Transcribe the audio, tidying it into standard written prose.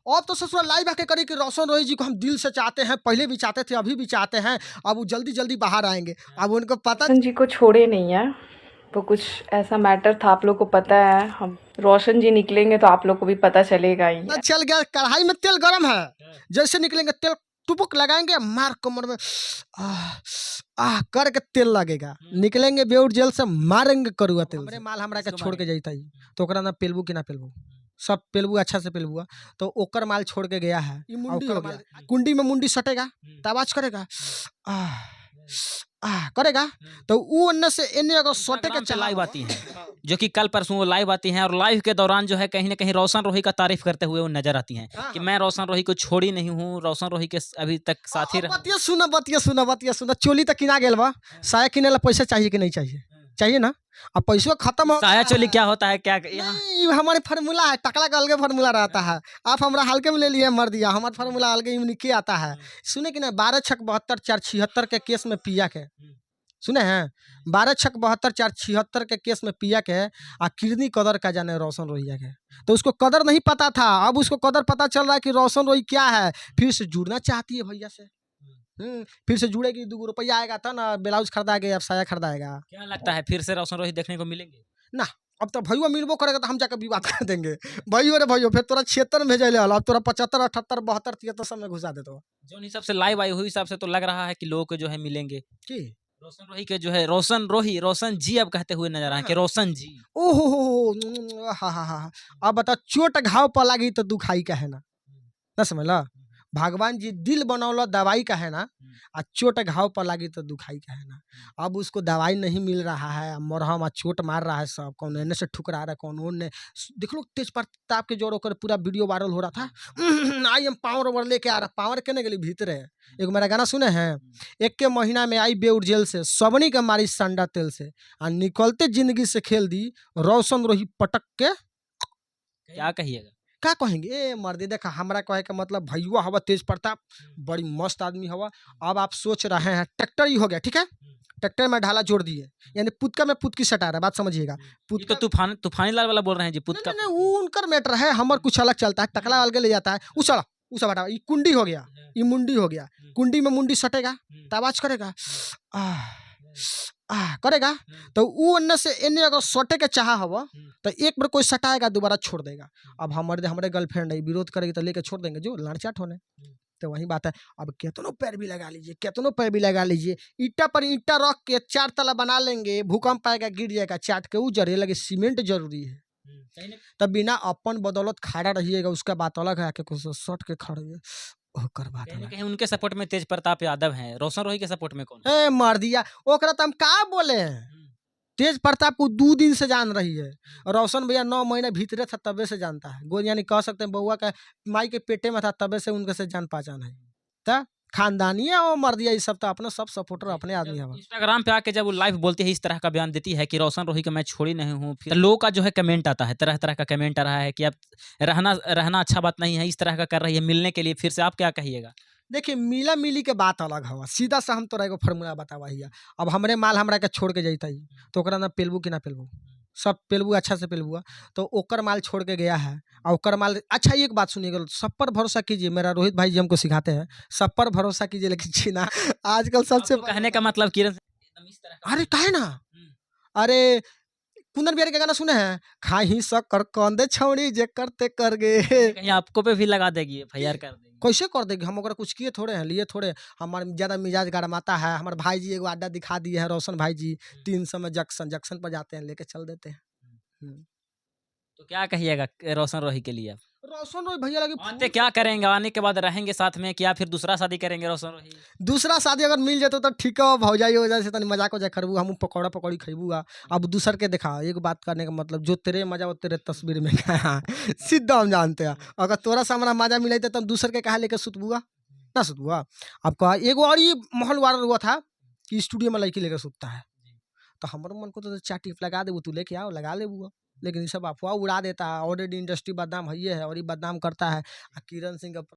अब तो ससुराल लाइव आके करी कि रोशन रोही जी को हम दिल से चाहते हैं, पहले भी चाहते थे, अभी भी चाहते हैं। अब वो जल्दी-जल्दी बाहर आएँगे। अब उनको पता रोशन जी को छोड़े नहीं है, वो कुछ ऐसा मैटर था, आप लोग को पता है। हम रोशन जी निकलेंगे तो आप लोग को भी पता चलेगा ही। चल गया, कढ़ाई में तेल गरम है, जैसे निकलेंगे तेल टुपुक लगाएंगे, मार कमर में आह आह करके तेल लगेगा, निकलेंगे बेउर जेल से, मारेंगे करुआ तेल। हमरे माल हमरा के छोड़ के जाता ही तो ओकरा ना पेलबू कि ना पेलबू, सब पेलबू अच्छा से पेलबू। तो ओकर माल छोड़ के गया है, मुंडी हो गया, कुंडी में मुंडी सटेगा तो आवाज करेगा आह करेगा। तो वो अन्य से इन्हें अगर सटे के लाइव आती हैं, जो कि कल परसों वो लाइव आती हैं, और लाइव के दौरान जो है कहीं ना कहीं रोशन रोही का तारीफ करते हुए वो नजर आती हैं कि मैं रोशन रोही को छोड़ी नहीं हूँ, रोशन रोही के अभी तक साथी रहा। बतिया सुना, चोली तक किना गेल बा, साया किने ला पैसा चाहिए कि नहीं चाहिए? चाहिए ना। अब पैसा खत्म हो, साया चोली क्या होता है, क्या नहीं हमारे फार्मूला है, टकला का अलग फार्मूला रहता है। आप हमरा हल्के में ले लिए, मर दिया, हमारा फार्मूला अलग यूनिक आता है। सुने कि ना 12 छक 72 4 76 के केस में पिया के सुने हैं, 12 छक 72 4 76 के केस में पिया के आ किडनी कदर का जाने रोशन रोहिया के, तो उसको कदर नहीं पता था, अब उसको कदर पता चल रहा है कि रोशन रोही क्या है। फिर से जुड़ना चाहती है भैया से, फिर से जुड़ेगी, 2 रुपया आएगा था ना, ब्लाउज खरीदाएगा, अब साया खरीदाएगा। क्या लगता है फिर से रोशन रोही देखने को मिलेंगे? ना अब तो भैया मिलबो करेगा तो हम जाकर विवाद कर देंगे। भैया रे भैया, फिर तोरा 76 में भेजे ले, अब तोरा 75 78 72 73 सब में घुसा दे तो। जो हिसाब से लाइव आई हुई हिसाब से तो लग रहा है कि लोग जो है मिलेंगे की रोशन रोही के, जो है रोशन रोही, रोशन जी अब कहते हुए नजर आए कि रोशन जी। ओहो हो, हा। अब बता, चोट घाव पर लागी तो दुखाई का है ना समझला। भगवान जी दिल बनौला दवाई का है ना, आ चोट घाव पर लागी तो दुखाई का है ना। अब उसको दवाई नहीं मिल रहा है, मरहम आ चोट मार रहा है सब, कौन एने से ठुकरा रहा है, कौन ओने। देख लो तेज प्रताप के जोर होकर पूरा वीडियो वायरल हो रहा था, आई एम पावर ओवर लेके आ रहा, पावर केने के लिए भीतर है। एक मेरा गाना सुने हैं, एक के महीना में आई बेउर जेल से, सबनी के मारी संडा तेल से, आ निकलते जिंदगी से खेल दी, रोशन रोही पटक के। क्या कहिएगा? का कहेंगे ए मर्दे, देखा हमरा कहे का मतलब भैया हवा तेज प्रताप, बड़ी मस्त आदमी हवा। अब आप सोच रहे हैं ट्रैक्टर ही हो गया, ठीक है, ट्रैक्टर में ढाला जोड़ दिए, यानी पुतका में पुतकी सटा रहा है, बात समझिएगा। ये तो तूफानी लाल वाला बोल रहे हैं जी, पुत का। नहीं वो उनकर मैटर है, हमर कुछ अलग चलता है, टकला अलग ले जाता है, उछड़ा उसा हटा, ये कुंडी हो गया, ये मुंडी हो गया, कुंडी में मुंडी सटेगा तो आवाज करेगा करेगा। तो वो अन्य से इन्हें अगर सटे के चाह हवा तो एक बार कोई सटाएगा, दोबारा छोड़ देगा। अब हमारे गर्लफ्रेंड है, विरोध करेगी तो लेके छोड़ देंगे, जो लड़चाट होने। तो वही बात है। अब कितनों पैर भी लगा लीजिए, कितनों पैर भी लगा लीजिए, ईटा पर ईटा रख के 4 तला बना लेंगे, भूकंप आएगा गिर जाएगा, चाट के वो जरे लगे, सीमेंट जरूरी है। तब बिना अपन बदौलत खड़ा रहिएगा, उसका बात अलग है, कुछ सट के खड़े कहीं उनके सपोर्ट में तेज प्रताप यादव हैं, रोशन रोही के सपोर्ट में कौन? ए मार दिया ओकरा, तो हम का बोले हैं। तेज प्रताप को 2 दिन से जान रही है, रोशन भैया 9 महीने भीतरे था तबे से जानता है, गो यानी कह सकते हैं बउआ का माई के पेटे में था तबे से उनके से जान पहचान है। तो खानदानी है वो, मर दिया, ये सब तो अपने सब सपोर्टर अपने आदमी है। इंस्टाग्राम पे आके जब वो लाइव बोलती है, इस तरह का बयान देती है कि रोशन रोही को मैं छोड़ी नहीं हूँ, फिर लोगों का जो है कमेंट आता है, तरह तरह का कमेंट आ रहा है कि अब रहना अच्छा बात नहीं है, इस तरह का कर रही है मिलने के लिए, फिर से आप क्या कहिएगा? देखिए मिला मिली के बात अलग हवा, सीधा सा हम तोरा एगो फार्मूला बतावा हिया। अब हमरे माल हमरा के छोड़ के जाता ही तो ओकरा ना पेलबू कि ना पेलबू, सब पेलबू अच्छा से पेलबू। तो ओकर माल छोड़ के गया है, और ओकर माल अच्छा। एक बात सुनिएगा, सब पर भरोसा कीजिए, मेरा रोहित भाई जी हमको सिखाते हैं, सब पर भरोसा कीजिए, लेकिन चीना आजकल सबसे कहने का मतलब किरण अरे काहे ना, अरे कुंदन बिहारी का गाना सुने हैं, खाही शक्कर कंदे छौड़ी जे करते कर गे। कहीं आपको पे भी लगा देगी, FIR कर देगी? कैसे कर देगी, हम ओकरा कुछ किए थोड़े हैं, लिए थोड़े। हमारे ज्यादा मिजाज गरमाता है, हमारे भाई जी एगो अड्डा दिखा दिए है, रोशन भाई जी 300 में जंक्शन पर जाते हैं, लेके चल देते हैं। तो क्या कहिएगा रोशन रोही के लिए? रोशन रोही भैया लगे आते क्या करेंगे, आने के बाद रहेंगे साथ में, क्या फिर दूसरा शादी करेंगे रोशन रोही? दूसरा शादी अगर मिल जाते तो ठीक है, भौजाई हो जाए से तनी मजाक हो जाए करबू, हम पकौड़ा पकौड़ी खैबूगा। अब दूसर के देखा, एक बात करने का मतलब, जो तेरे मजा वो तेरे तस्वीर में सीधा हम जानते हैं। अगर तोरा से हमारा मजा मिले तब दूसर के कहा लेके सुतबुआ ना सुतबुआ। आपका एगो और ये माहौल वायरल हुआ था कि स्टूडियो में लड़की लेकर सुतता है, तो हमारे मन को तो चार टिप लगा दे, तू लेके आओ लगा ले बुआ, लेकिन ये सब अफवाह उड़ा देता है। ऑलरेडी इंडस्ट्री बदनाम है और ये बदनाम करता है। किरण सिंह का